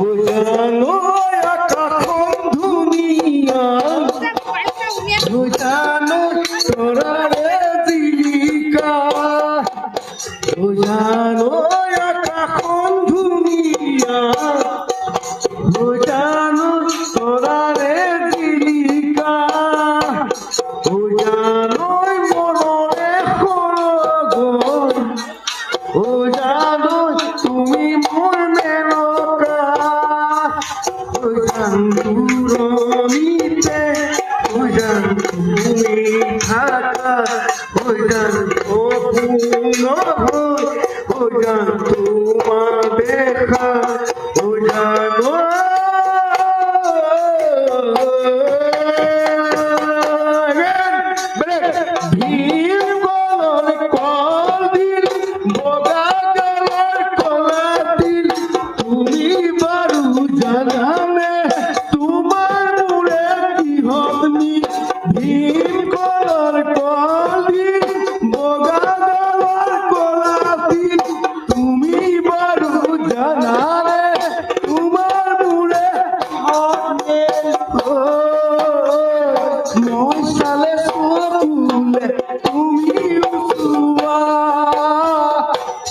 জানো এখন দুনিয়া জানো তোরা রে দিলিকা জানো এখন দুনিয়া জানো তোরা রে দিলিকা জানো মনরে খরগোল জানো তুমি মোর মেনকা জান দূরনিতে জান তুমি থাকা জান অপূর্ণ জান তোমার দেখা জানো ভীম গলর কল দিল বগা গলর কলা দিল তুমি বারু জানানে তোমার মুড়ে কি হবনি ভীম গলর কল দিল বগা গলর কলা দিল তুমি বারু জানানে তোমার মুড়ে হবনি নয় সালে ফুলে তুমি উসুয়া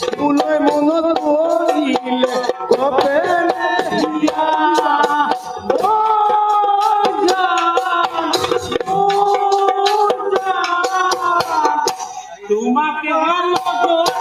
ফুলয় মনত পড়িলে কপে দিয়া ও তোমাকে তোমাকে